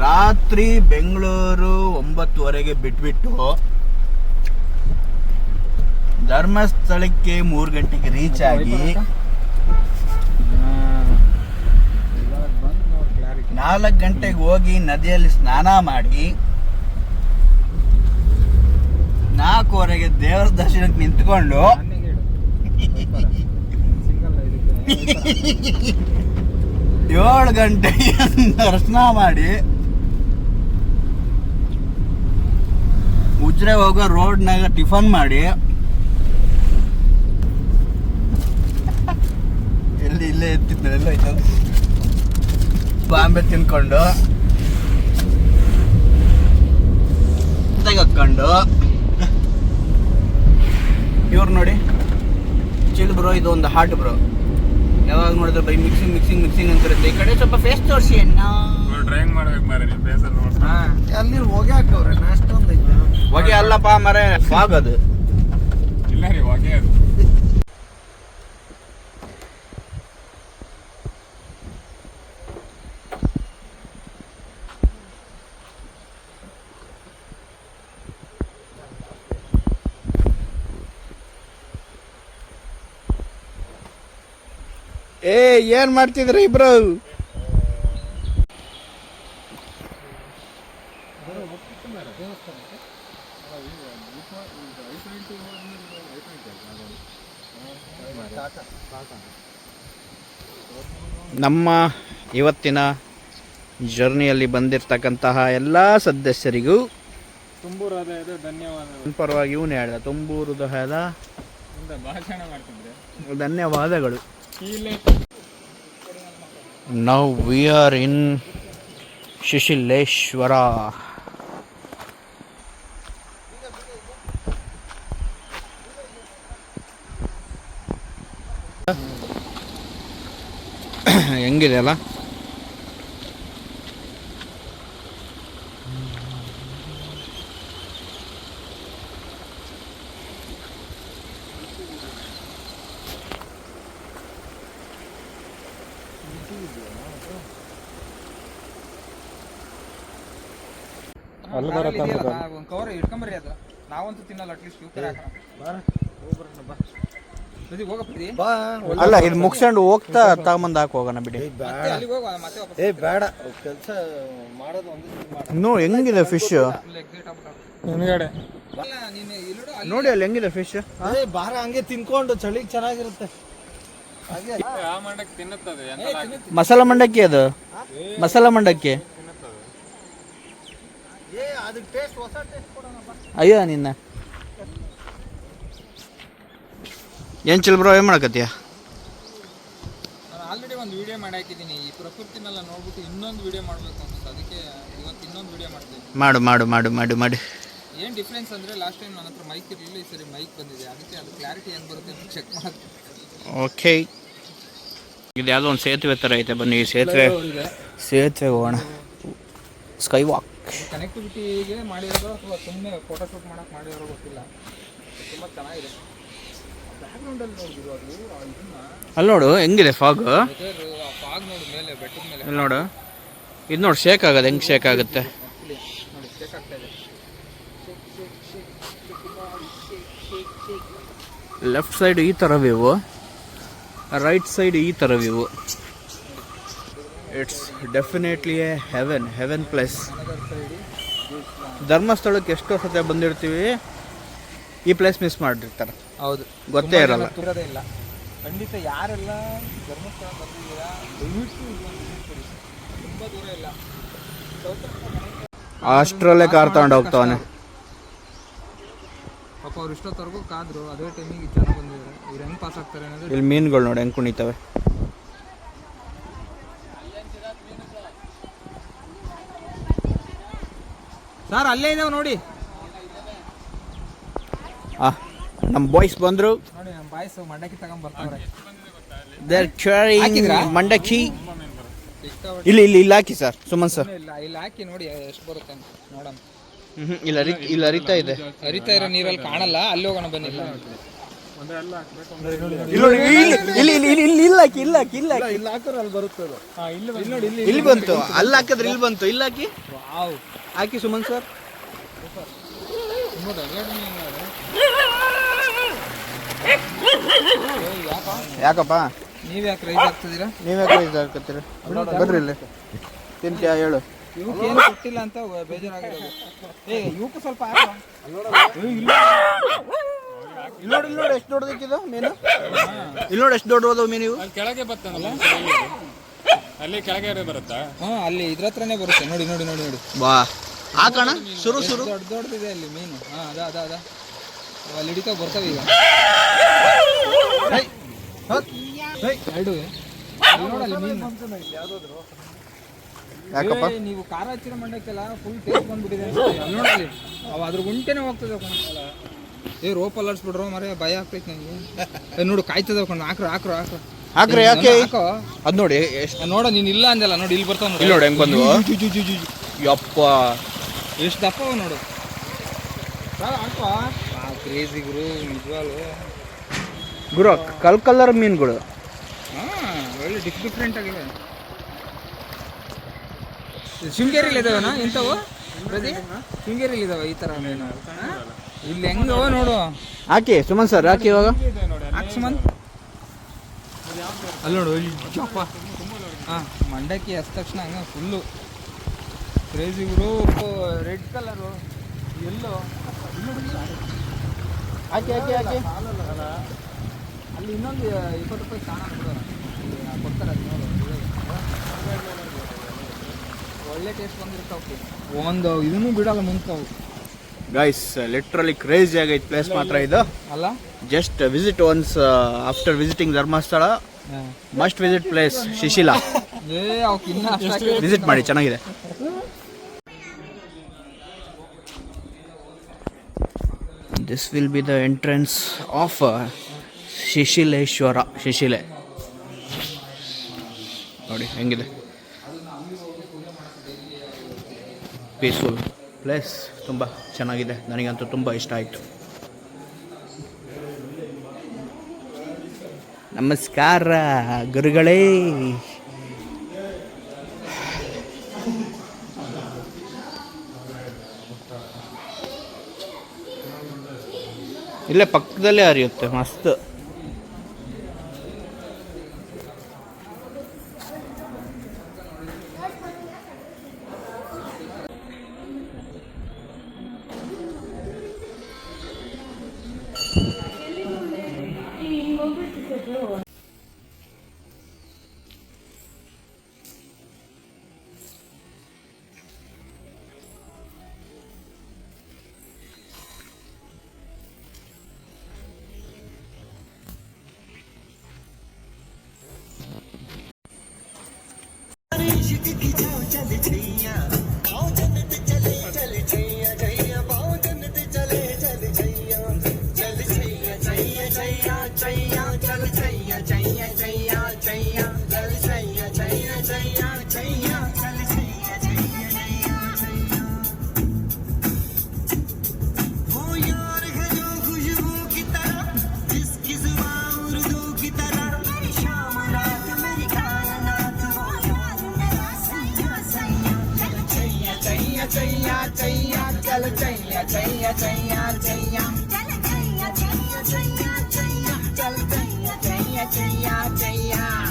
ರಾತ್ರಿ ಬೆಂಗಳೂರು 9:30 ಬಿಟ್ಬಿಟ್ಟು ಧರ್ಮಸ್ಥಳಕ್ಕೆ 3 ಗಂಟೆಗೆ ರೀಚ್ ಆಗಿ 4 ಗಂಟೆಗೆ ಹೋಗಿ ನದಿಯಲ್ಲಿ ಸ್ನಾನ ಮಾಡಿ 4:15 ದೇವರ ದರ್ಶನಕ್ಕೆ ನಿಂತ್ಕೊಂಡು 7 ಗಂಟೆಗೆ ದರ್ಶನ ಮಾಡಿ ಉಜ್ರೆ ಹೋಗೋ ರೋಡ್ನಾಗ ಟಿಫನ್ ಮಾಡಿ ಇಲ್ಲೇ ಎತ್ತಿದ್ದ ಎಲ್ಲ ಆಯ್ತು ಬಾಂಬೆ ತಿನ್ಕೊಂಡು ತೆಗೆದ್ಕೊಂಡು ಇವ್ರು ನೋಡಿ ಚಿಲ್ ಬ್ರೋ, ಇದು ಒಂದು ಹಾಟ್ ಬ್ರೋ. ಯಾವಾಗ ನೋಡಿದ್ರೆ ಬೈ ಮಿಕ್ಸಿಂಗ್ ಮಿಕ್ಸಿಂಗ್ ಮಿಕ್ಸಿಂಗ್ ಅಂತಿರುತ್ತೆ. ಈ ಕಡೆ ಸ್ವಲ್ಪ ಫೇಸ್ ತೋರಿಸಿ ಅಣ್ಣ. ಡ್ರಾಯಿಂಗ್ ಮಾಡ್ಬೇಕು ಮಾರೆ ನೀವು ಫೇಸಲ್ಲಿ ನೋಡಿ. ಅಲ್ಲಿ ಹೊಗೆ ಹಾಕವ್ರೆ ಅಷ್ಟೊಂದು ಐತೆ. ಹೊಗೆ ಅಲ್ಲಪ್ಪ ಮರೆ ಫಾಗ್ ಅದು. ಇಲ್ಲ ರೀ ಹೊಗೆ ಅದು. ಏನ್ ಮಾಡ್ತಿದ್ರಿ ಇಬ್ರು? ನಮ್ಮ ಇವತ್ತಿನ ಜರ್ನಿಯಲ್ಲಿ ಬಂದಿರತಕ್ಕಂತಹ ಎಲ್ಲ ಸದಸ್ಯರಿಗೂ ತುಂಬು ಹೃದಯದ ಧನ್ಯವಾದಗಳು. ಪರವಾಗಿ ಇವನು ಹೇಳ್ದ ತುಂಬು ಹೃದಯದ ಭಾಷಣ ಮಾಡ್ತಿದ್ರೆ ಧನ್ಯವಾದಗಳು. Now we are in Shishileshwara. ಹೆಂಗಿದೆ ಅಲ್ಲ? ಅಲ್ಲಿ ಬರತ್ತ ಒಂದು ಕವರ್ ಇಟ್ಕೊಂಬರ್ರಿ. ಅದು ನಾವಂತೂ ತಿನ್ನಲ್ಲ, ಅಟ್ಲೀಸ್ಟ್ ಇವ್ರು ಅಲ್ಲ, ಇದು ಮುಗಿಸ್ಕೊಂಡು ಹೋಗ್ತಾ ತಗೊಂಬಂದು ಹಾಕಿ ಹೋಗೋಣ ಬಿಡಿ. ಬೇಡ, ಕೆಲಸ ಮಾಡೋದು ನೋ ಹೆಂಗಿದೆ ಫಿಶ್ ಹಿಂದ್ಗಡೆ ನೋಡಿ, ಅಲ್ಲಿ ಹೆಂಗಿದೆ ಫಿಶ್. ಬಾರ ಹಂಗೆ ತಿನ್ಕೊಂಡು ಚಳಿಗೆ ಚೆನ್ನಾಗಿರುತ್ತೆ. ಆ ಮಂಡಕ್ಕೆ ತಿನ್ನುತ್ತದೆ. ಮಸಾಲ ಮಂಡಕ್ಕಿ ಅದು, ಮಸಾಲ ಮಂಡಕ್ಕಿ. ಅಯ್ಯೋ ನಿನ್ನ ಏನ್ ಚಿಲ್ ಬ್ರೋ, ಏನ್ ಮಾಡಕತ್ತೀಯ? ನಾನು ಆಲ್ರೆಡಿ ಒಂದು ವಿಡಿಯೋ ಮಾಡಿ ಹಾಕಿದ್ದೀನಿ. ಈ ಪ್ರಕೃತಿನೆಲ್ಲ ನೋಡ್ಬಿಟ್ಟು ಇನ್ನೊಂದು ವಿಡಿಯೋ ಮಾಡಬೇಕು ಅಂತ, ಅದಕ್ಕೆ ಇವತ್ತು ಇನ್ನೊಂದು ವಿಡಿಯೋ ಮಾಡ್ತೀನಿ. ಮಾಡು ಮಾಡು ಮಾಡು ಮಾಡು ಮಾಡಿ. ಏನು ಡಿಫ್ರೆನ್ಸ್ ಅಂದರೆ ಲಾಸ್ಟ್ ಟೈಮ್ ನನ್ನ ಹತ್ರ ಮೈಕ್ ಇರಲಿಲ್ಲ, ಈ ಸರಿ ಮೈಕ್ ಬಂದಿದೆ. ಅದಕ್ಕೆ ಅದು ಕ್ಲಾರಿಟಿ ಏನು ಬರುತ್ತೆ ಅಂತ ಚೆಕ್ ಮಾಡಿ. ಓಕೆ, ಇದು ಯಾವುದೋ ಒಂದು ಸೇತುವೆ ಥರ ಐತೆ. ಬನ್ನಿ ಸೇತುವೆ ಹೋಗೋಣ. ಸ್ಕೈ ವಾಕ್ ಕನೆಕ್ಟಿವಿಟಿಗೆ ಮಾಡಿರೋದು ಅಥವಾ ಸುಮ್ಮನೆ ಫೋಟೋಶೂಟ್ ಮಾಡಕ್ಕೆ ಮಾಡಿರೋ ಗೊತ್ತಿಲ್ಲ. ತುಂಬ ಚೆನ್ನಾಗಿದೆ. ಬ್ಯಾಕ್ಗ್ರೌಂಡಲ್ಲಿ ನೋಡಿದ್ರು ಅದು ಇದನ್ನ ಅಲ್ಲಿ ನೋಡು ಹೆಂಗಿದೆ ಫಾಗ್. ಫಾಗ್ ನೋಡು ಮೇಲೆ ಬೆಟ್ಟದ ಮೇಲೆ. ಇಲ್ಲಿ ನೋಡು, ಇದು ನೋಡಿ ಶೇಕ್ ಆಗೋದು ಹೆಂಗೆ ಶೇಕ್ ಆಗುತ್ತೆ ನೋಡಿ, ಶೇಕ್ ಆಗ್ತಾ ಇದೆ. ಲೆಫ್ಟ್ ಸೈಡ್ ಈ ಥರ ವ್ಯೂ, ರೈಟ್ ಸೈಡ್ ಈ ಥರ view. It's definitely A Heaven place. ಧರ್ಮಸ್ಥಳಕ್ಕೆ ಎಷ್ಟೋ ಸತಿ ಬಂದಿರ್ತೀವಿ, ಈ ಪ್ಲೇಸ್ ಮಿಸ್ ಮಾಡಿರ್ತಾರೆ. ಹೌದು, ಗೊತ್ತೇ ಇರಲ್ಲ. ಇರೋದೇ ಇಲ್ಲ. ಖಂಡಿತ ಯಾರೆಲ್ಲ ಧರ್ಮಸ್ಥಳ ಬಂದಿದ್ದೀರಾ ದಯವಿಟ್ಟು ತುಂಬ ದೂರ ಇಲ್ಲ, ಅಷ್ಟರಲ್ಲೇ ಕಾರ್ ತಗೊಂಡು ಹೋಗ್ತಾವನೆ. ಪಾಪ ಅವ್ರು ಇಷ್ಟೊತ್ತವರೆಗೂ ಕಾದ್ರು, ಅದೇ ಟೈಮಿಗೆ ಜನ ಬಂದಿದ್ದಾರೆ. ಇವ್ರು ಹೆಂಗೆ ಪಾಸ್ ಆಗ್ತಾರೆ ಅನ್ನೋದು. ಇಲ್ಲಿ ಮೀನುಗಳು ನೋಡಿ ಹೆಂಗೆ ಕುಣಿತವೆ. ಸರ್ ಅಲ್ಲೇ ಇದಾವೆ ನೋಡಿ. ನಮ್ಮ ಬಾಯ್ಸ್ ಬಂದರು. ನೋಡಿ ನಮ್ಮ ಬಾಯ್ಸ್ ಮಂಡಕ್ಕಿ ತಗೊಂಡ್ಬರ್ತಾರೆ. There carrying ಹಾಕಿದ್ರಾ? ಮಂಡಕ್ಕಿ. ಸಿಕ್ಕಾಪಟ್ಟೆ. ಇಲ್ಲಿ ಹಾಕಿ ಸರ್, ಸುಮನ್ ಸರ್. ಇಲ್ಲ ಇಲ್ಲಿ ಹಾಕಿ ನೋಡಿ ಎಷ್ಟು ಬರುತ್ತೆ ಅಂತ ನೋಡೋಣ. ಇಲ್ಲ ಅರಿತಾ ಇದೆ. ಹರಿತಾ ಇರೋ ನೀರಲ್ಲಿ ಕಾಣಲ್ಲ, ಅಲ್ಲಿ ಹೋಗೋಣ ಬನ್ನಿ. ಇಲ್ಲ ಇಲ್ಲಿ ಬಂತು, ಅಲ್ಲಿ ಹಾಕಿದ್ರೆ ಇಲ್ಲಿ ಬಂತು. ಇಲ್ಲಿ ಹಾಕಿ, ವಾವ್, ಹಾಕಿ ಸುಮನ್ ಸರ್. ತುಂಬ ದೊಡ್ಡ ಮೀನು ಅದು. ಯಾಕಪ್ಪ ನೀವ್ ಯಾಕೆ ರೈಸ್ ಆಗ್ತಿದ್ದೀರಾ? ನೀವ್ಯಾಕೆ ಹಾಕತ್ತೀರ? ಬರ್ರಿ ಇಲ್ಲಿ ತಿಂತ್ಯಾ ಹೇಳು. ಇವಕ್ಕೆ ಏನು ಕೊಟ್ಟಿಲ್ಲ ಅಂತ ಬೇಜಾರಾಗಿರೋದು. ಇವಕ್ಕೂ ಸ್ವಲ್ಪ ಹಾಕು. ಇಲ್ಲಿ ನೋಡಿ ಎಷ್ಟು ದೊಡ್ಡದಿಕ್ಕಿದು ಮೀನು. ಇಲ್ಲಿ ನೋಡಿ ಎಷ್ಟು ದೊಡ್ಡದು ಮೀನು. ಇವು ಅಲ್ಲಿ ಕೆಳಗೆ ಬರ್ತನಲ್ಲ, ಅಲ್ಲಿ ಕೆಳಗೆ ಬರುತ್ತಾ? ಅಲ್ಲಿ ಇದ್ರ ಹತ್ರನೇ ಬರುತ್ತೆ. ನೋಡಿ ನೋಡಿ ನೋಡಿ ನೋಡಿ. ಬಾ ಹಾಕೋಣ. ಶುರು ದೊಡ್ಡದಿದೆ ಅಲ್ಲಿ ಮೀನು. ಅದ ಅಲ್ಲಿ ಹಿಡಿತಾ ಬರ್ತಾವೆ ಈಗ ಎರಡು. ನೋಡಲ್ಲಿ ಮೀನು. ಯಾಕಪ್ಪ? ನೀವು ಖಾರ ಹಚ್ಚಿರೋ ಮಂಡಕ್ಕೆಲ್ಲ ಫುಲ್ ಟೇಸ್ಟ್ ಬಂದ್ಬಿಟ್ಟಿದೆ ಅಲ್ಲಿ ನೋಡಲ್ಲಿ. ಅವ ಅದ್ರ ಗುಂಟೆನೇ ಹೋಗ್ತದೆ. ರೋಪ್ ಅಲ್ಲಾಡ್ಸ್ಬಿಡ್ರೋ ಮರೆ, ಭಯ ಆಗ್ತೈತೆ ನನಗೆ. ನೋಡು ಕಾಯ್ತದ ಹಾಕ್ರಿ. ಯಾಕೆ ಅದ್ ನೋಡಿ ನೋಡ, ನೀನ್ ಇಲ್ಲ ಅಂದಲ್ಲ ನೋಡಿ, ಇಲ್ಲಿ ಬರ್ತಾವ ನೋಡಿ. ನೋಡಿ ಹೆಂಗ್ ಬಂದ್ವು. ಯಪ್ಪ ಎಷ್ಟು ದಪ್ಪ ನೋಡು. ಕ್ರೇಜಿ ಗುರು, ನಿಜವಾಗ್ಲು ಗುರು. ಕಲರ್ ಮೀನುಗಳು ಒಳ್ಳೆ ಡಿಫ್ರೆಂಟ್ ಆಗಿವೆ. ಶೃಂಗೇರಿಲಿ ಇದಾವನಾ ಇಂಥವು? ಶೃಂಗೇರಿಲಿ ಇದಾವ ಈ ತರ ಮೀನು. ಇಲ್ಲಿ ಹೆಂಗವ ನೋಡು. ಹಾಕಿ ಸುಮನ್ ಸರ್, ಹಾಕಿ ಇವಾಗ. ಹಾಕಿ ಸುಮನ್. ಅಲ್ಲಿ ನೋಡು ಅಪ್ಪ. ಮಂಡಕ್ಕಿ ಹಚ್ಚ ತಕ್ಷಣ ಹಂಗ ಫುಲ್ಲು ಕ್ರೇಜಿ ಗುರು. Red colour yellow. ಹಾಕಿ ಅಲ್ಲಿ ಇನ್ನೊಂದು 20 ರೂಪಾಯಿ ಕಾಣ ಕೊಡ್ತಾರೆ. ಅದು ನೋಡು, ಒಳ್ಳೆ ಟೇಸ್ಟ್ ಬಂದಿರ್ತಾವೆ. ಒಂದು ಇದನ್ನು ಬಿಡಲ್ಲ ಮುಂತಾವು. ಗೈಸ್, ಲಿಟ್ರಲಿ ಕ್ರೇಜಿ ಆಗೈತೆ ಪ್ಲೇಸ್ ಮಾತ್ರ ಇದು ಅಲ್ಲ. Just visit once after visiting Dharmasthala. Must visit place Shishila. Visit ಮಾಡಿ, ಚೆನ್ನಾಗಿದೆ. This will be the entrance of Shishileshwara. ಶಿಶಿಲೆ ನೋಡಿ ಹೆಂಗಿದೆ. ಪೀಸ್ಫುಲ್ ಪ್ಲೇಸ್, ತುಂಬ ಚೆನ್ನಾಗಿದೆ. ನನಗಂತೂ ತುಂಬ ಇಷ್ಟ ಆಯಿತು. ನಮಸ್ಕಾರ ಗುರುಗಳೇ. ಇಲ್ಲೇ ಪಕ್ಕದಲ್ಲೇ ಹರಿಯುತ್ತೆ, ಮಸ್ತ್. चल चैया चैया चैया चैया चल चैया चैया चैया चैया चल चैया चैया चैया चैया